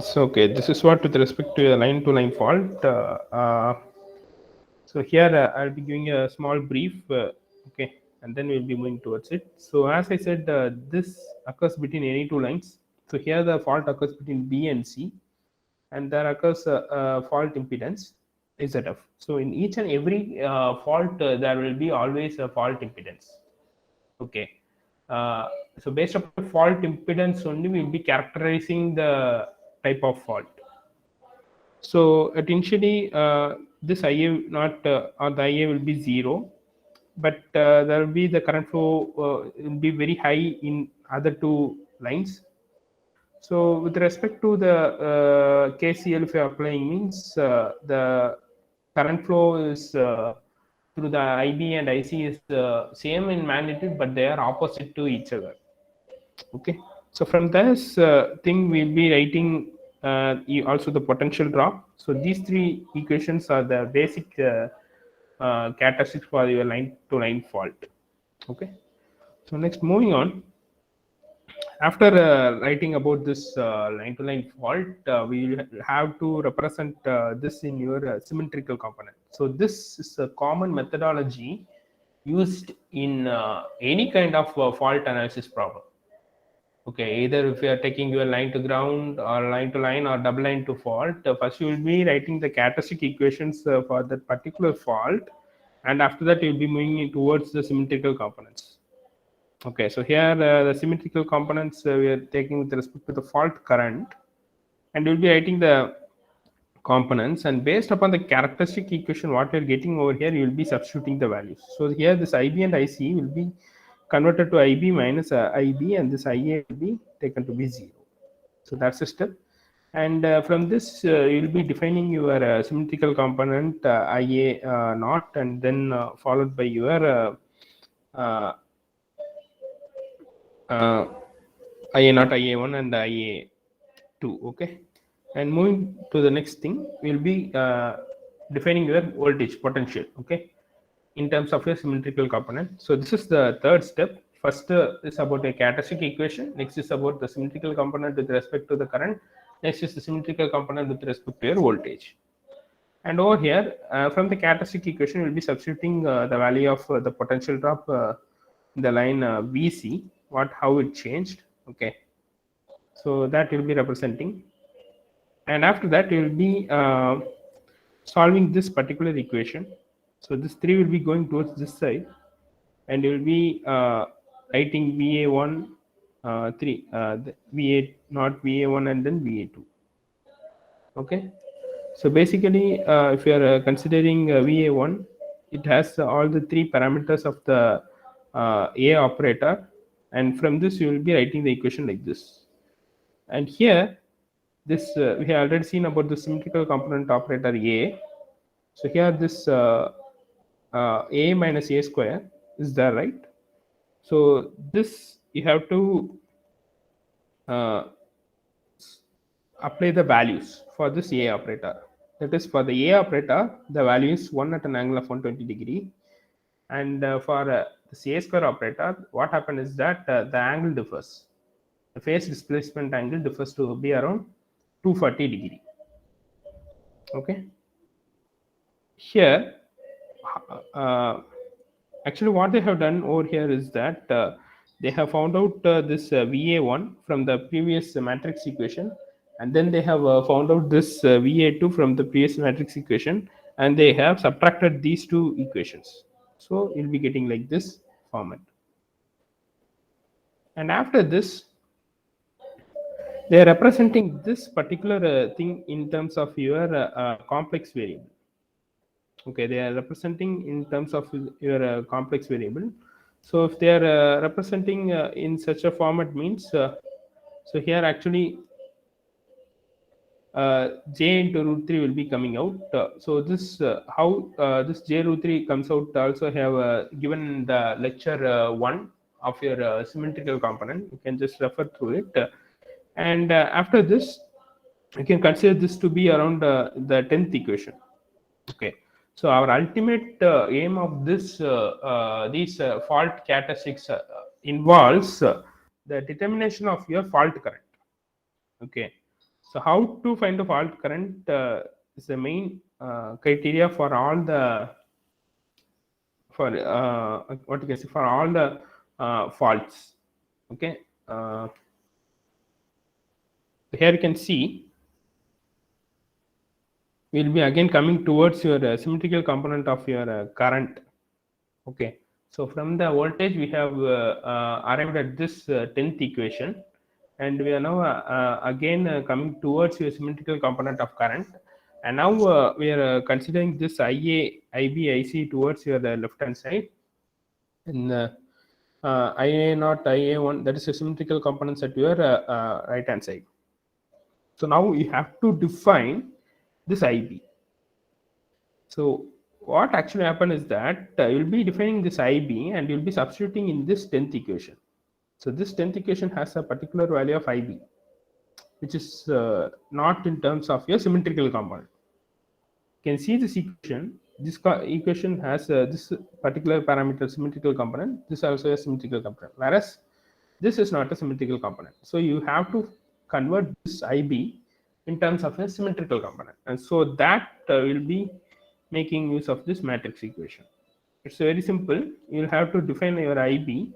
So okay, this is what with respect to a line to line fault. So here I'll be giving a small brief, okay, and then we'll be moving towards it. So as I said, this occurs between any two lines. So here the fault occurs between B and C, and there occurs a fault impedance ZF. So in each and every fault, there will be always a fault impedance. Okay. Uh, so based upon fault impedance only, we'll be characterizing the type of fault. So at initially, this IA not or the IA will be zero, but there will be the current flow will be very high in other two lines. So with respect to the KCL, if you are applying means the current flow is through the IB and IC is same in magnitude, but they are opposite to each other. Okay, so from this thing we'll be writing also the potential drop. So these three equations are the basic characteristics for your line to line fault. Okay, so next moving on, after writing about this line to line fault, we will have to represent this in your symmetrical component. So this is a common methodology used in any kind of fault analysis problem. Okay, either if you are taking your line to ground or line to line or double line to fault, first you will be writing the characteristic equations for that particular fault, and after that you will be moving in towards the symmetrical components. Okay, so here the symmetrical components we are taking with respect to the fault current, and you will be writing the components, and based upon the characteristic equation what you're getting over here, you will be substituting the values. So here this IB and IC will be converted to IB minus IB, and this IA will be taken to be 0. So that's the step. And from this you will be defining your symmetrical component IA naught, and then followed by your uh, uh, IA not IA1 and IA2. Okay, and moving to the next thing, we'll be defining your voltage potential. Okay, in terms of your symmetrical component. So this is the third step. First is about a characteristic equation. Next is about the symmetrical component with respect to the current. Next is the symmetrical component with respect to your voltage. And over here, from the characteristic equation, we'll be substituting the value of the potential drop in the line VC, how it changed. Okay, so that will be representing, and after that, we will be solving this particular equation. So this 3 will be going towards this side, and you will be writing VA1 3 VA not VA1 and then VA2. Okay, so basically if you are considering VA1, it has all the three parameters of the A operator, and from this you will be writing the equation like this. And here this we have already seen about the symmetrical component operator A. So here this A minus A square is there, right? So this you have to uh, apply the values for this A operator. That is, for the A operator, the value is 1 at an angle of 120 degree. And for the A square operator, what happened is that the angle differs. The phase displacement angle differs to be around 240 degree. Okay. Here, uh, actually what they have done over here is that they have found out this VA1 from the previous matrix equation, and then they have found out this VA2 from the previous matrix equation, and they have subtracted these two equations. So you'll be getting like this format. And after this, they are representing this particular thing in terms of your complex variable. Okay, they are representing in terms of your complex variable. So if they are representing in such a format means so here actually j into root 3 will be coming out. So this how this j root 3 comes out also have given the lecture 1 of your symmetrical component. You can just refer through it. And after this, you can consider this to be around the 10th equation. Okay, so our ultimate aim of this these fault characteristics involves the determination of your fault current. Okay, So how to find the fault current is the main criteria for all the for what you can say for all the faults. Okay, here you can see we'll be again coming towards your symmetrical component of your current. Okay, so from the voltage we have arrived at this 10th equation, and we are now again coming towards your symmetrical component of current, and now we are considering this IA, IB, IC towards your left hand side, and IA not IA1, that is a symmetrical components at your right hand side. So now you have to define this IB. So what actually happened is that you'll be defining this IB and you'll be substituting in this 10th equation. So this 10th equation has a particular value of IB, which is not in terms of your symmetrical component. You can see this equation. This equation has this particular parameter symmetrical component. This also a symmetrical component, whereas this is not a symmetrical component. So you have to convert this IB in terms of a symmetrical component, and so that will be making use of this matrix equation. It's very simple. You'll have to define your IB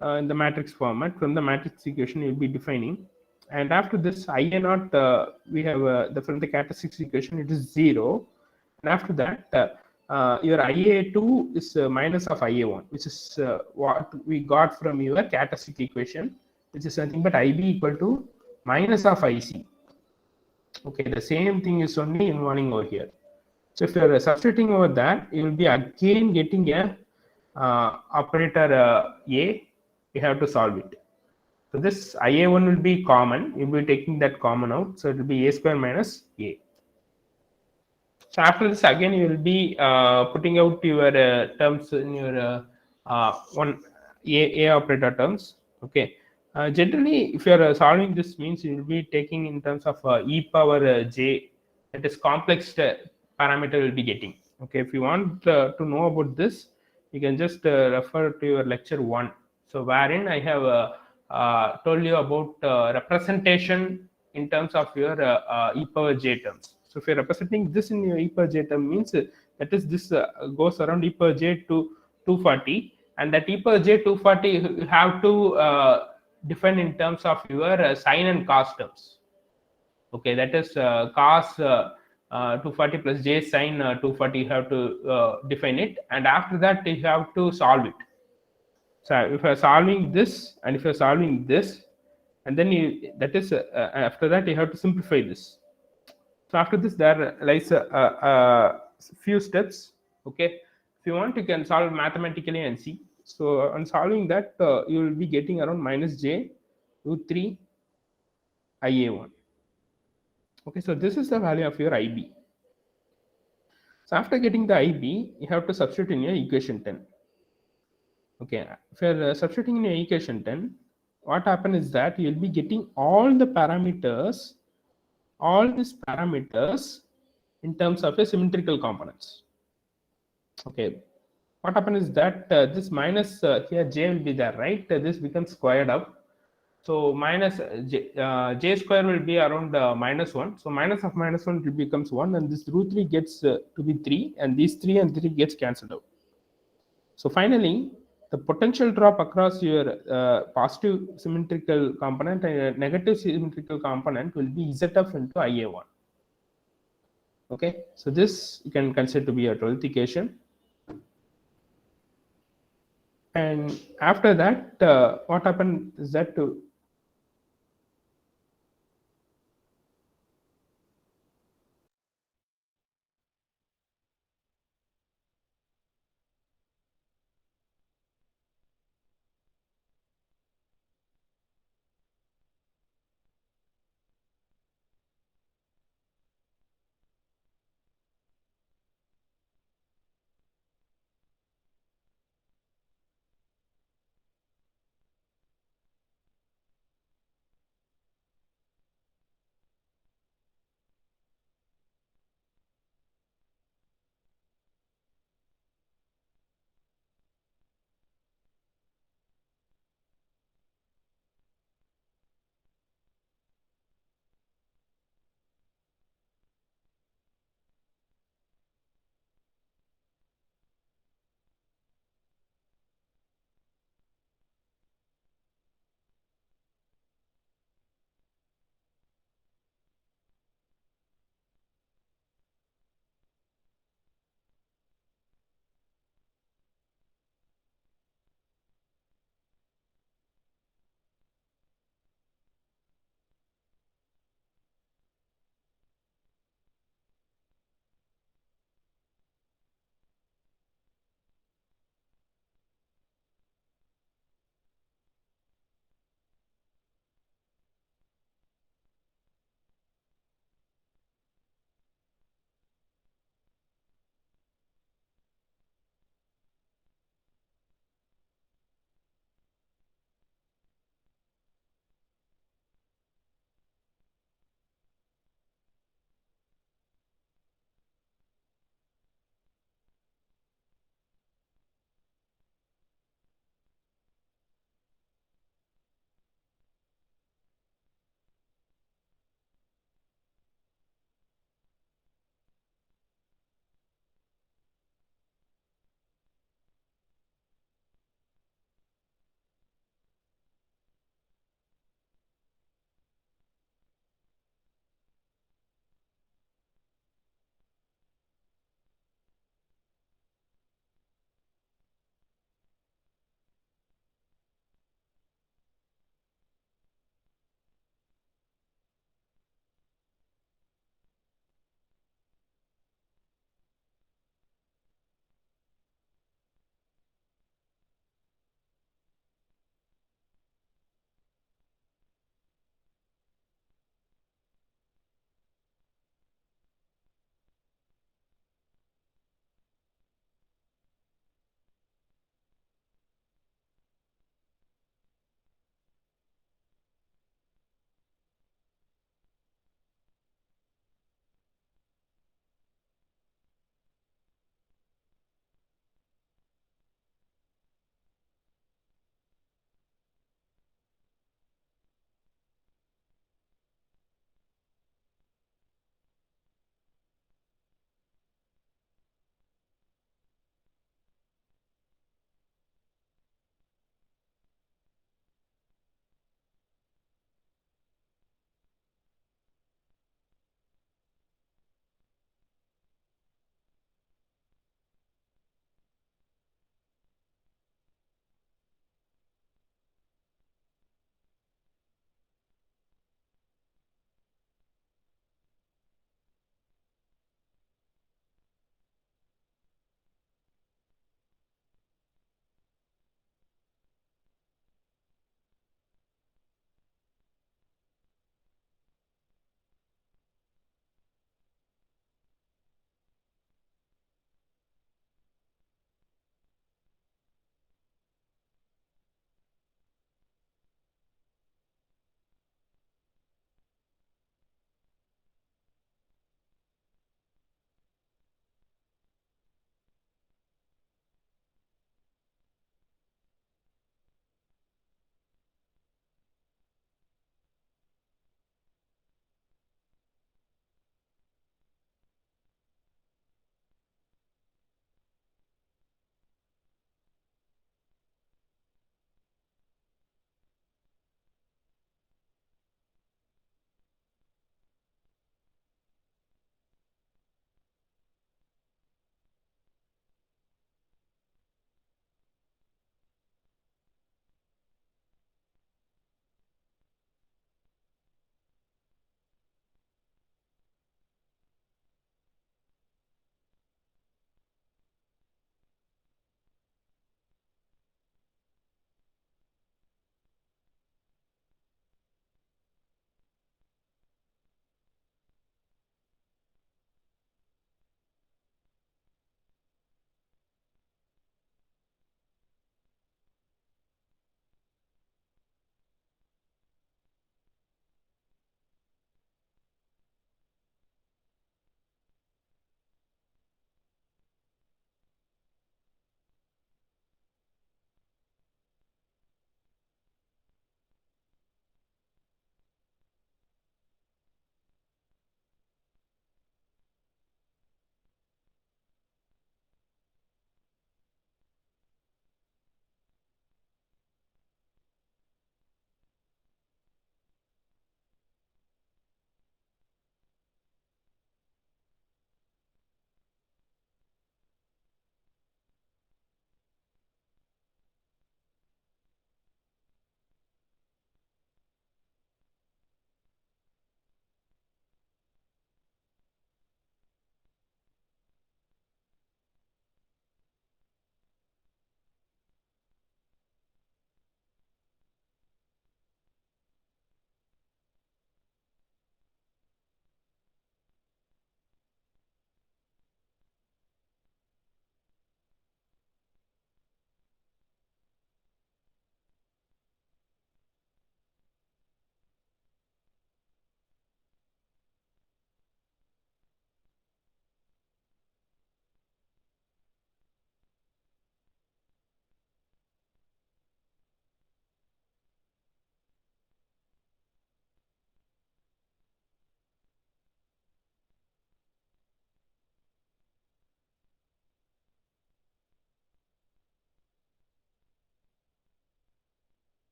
in the matrix format. From the matrix equation, you'll be defining. And after this, IA naught, we have from the characteristics equation, it is 0. And after that, your IA2 is minus of IA1, which is what we got from your characteristic equation, which is nothing but IB equal to minus of IC. Okay, the same thing is only involving over here. So if you're substituting over that, you will be again getting a operator A. You have to solve it. So this IA1 will be common. You'll be taking that common out. So it will be A square minus A. So after this, again you will be putting out your terms in your one A operator terms. Okay. Generally, if you are solving this, means you will be taking in terms of e power j, that is complex parameter will be getting. Okay. If you want to know about this, you can just refer to your lecture 1. So wherein I have told you about representation in terms of your e power j terms. So if you're representing this in your e power j term, means that is this goes around e power j to 240, and that e power j 240 you have to define in terms of your sine and cos terms. Okay, that is cos 240 plus j sine 240, you have to define it, and after that you have to solve it. So if you're solving this and if you're solving this, and then you, that is after that you have to simplify this. So after this, there lies a few steps. Okay, if you want, you can solve mathematically and see. So on solving that, you will be getting around minus j root 3 IA1. Okay, so this is the value of your IB. So after getting the IB, you have to substitute in your equation 10. Okay, if you're substituting in your equation 10, what happens is that you'll be getting all these parameters in terms of a symmetrical components. Okay, what happens is that this minus here j will be there, right? This becomes squared up. So minus j square will be around -1. So minus of -1 it becomes 1, and this root 3 gets to be 3, and these 3 and 3 gets cancelled out. So finally, the potential drop across your positive symmetrical component and negative symmetrical component will be ZF into IA1. Okay, so this you can consider to be a 12th equation. And after that, what happened is that to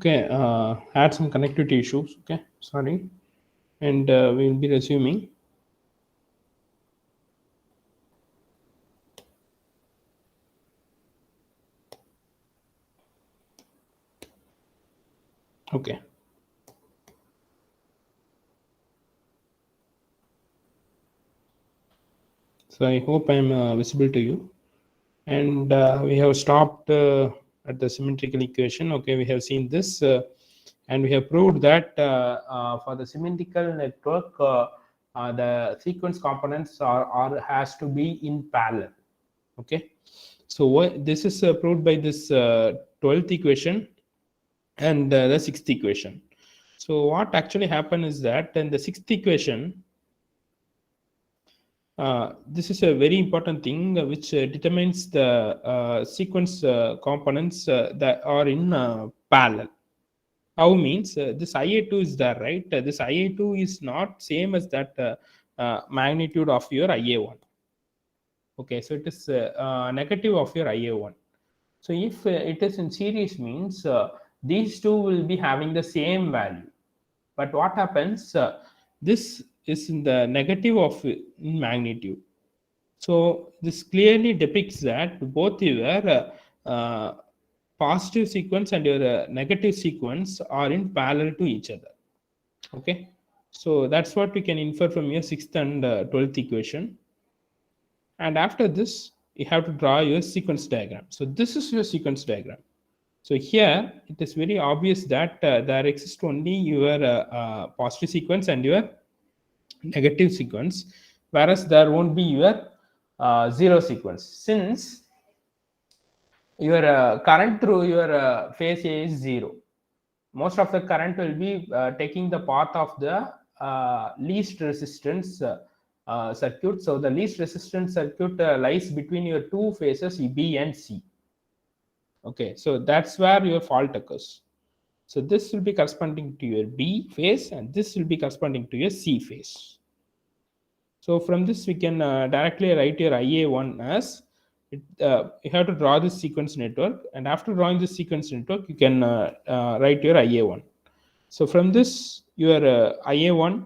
Okay, had some connectivity issues. Okay, sorry, and we'll be resuming. Okay, so I hope I'm visible to you. And we have stopped at the symmetrical equation. Okay, we have seen this, and we have proved that for the symmetrical network, the sequence components are has to be in parallel. Okay, so this is proved by this 12th equation and the 6th equation. So what actually happened is that in the 6th equation, this is a very important thing which determines the sequence components that are in parallel. How means this IA2 is there, right? This IA2 is not same as that magnitude of your IA1. Okay, so it is negative of your IA1. So if it is in series means these two will be having the same value. But what happens? This is in the negative of magnitude. So this clearly depicts that both your positive sequence and your negative sequence are in parallel to each other. Okay, so that's what we can infer from your 6th and 12th equation. And after this, you have to draw your sequence diagram. So this is your sequence diagram. So here it is very obvious that there exists only your positive sequence and your negative sequence, whereas there won't be your zero sequence, since your current through your phase A is zero. Most of the current will be taking the path of the least resistance circuit. So the least resistance circuit lies between your two phases B and C. Okay, so that's where your fault occurs. So this will be corresponding to your B phase, and this will be corresponding to your C phase. So from this, we can directly write your IA1 as you have to draw this sequence network, and after drawing this sequence network, you can write your IA1. So from this, your IA1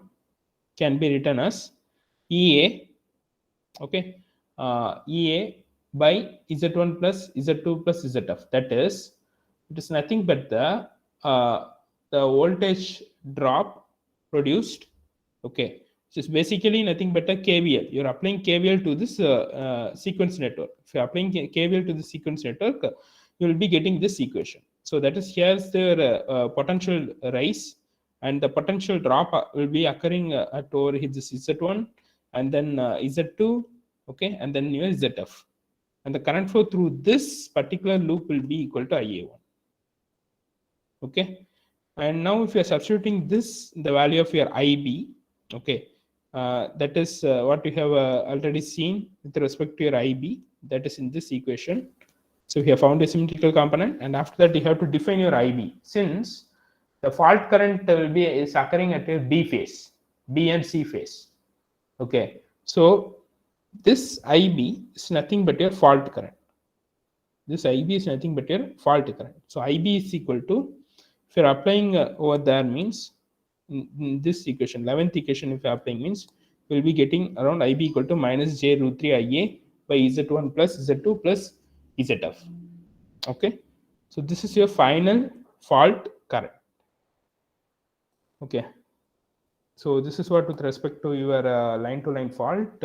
can be written as EA, okay, EA by Z1 plus Z2 plus ZF. That is, it is nothing but the voltage drop produced, okay, which is basically nothing but a KVL. You're applying KVL to this sequence network. If you're applying KVL to the sequence network, you will be getting this equation. So that is, here's the potential rise, and the potential drop will be occurring at over this Z1 and then Z2, okay, and then your ZF. And the current flow through this particular loop will be equal to IA1. Okay, and now if you are substituting this, the value of your IB, okay, that is what you have already seen with respect to your IB, that is in this equation. So we have found a symmetrical component, and after that you have to define your IB, since the fault current is occurring at your B phase, B and C phase. Okay, so this IB is nothing but your fault current. This IB is nothing but your fault current. So IB is equal to, if you're applying over there means, in this equation, 11th equation, if you're applying means, we'll be getting around IB equal to minus J root 3 IA by Z1 plus Z2 plus ZF. Okay, so this is your final fault current. Okay, so this is what with respect to your line to line fault.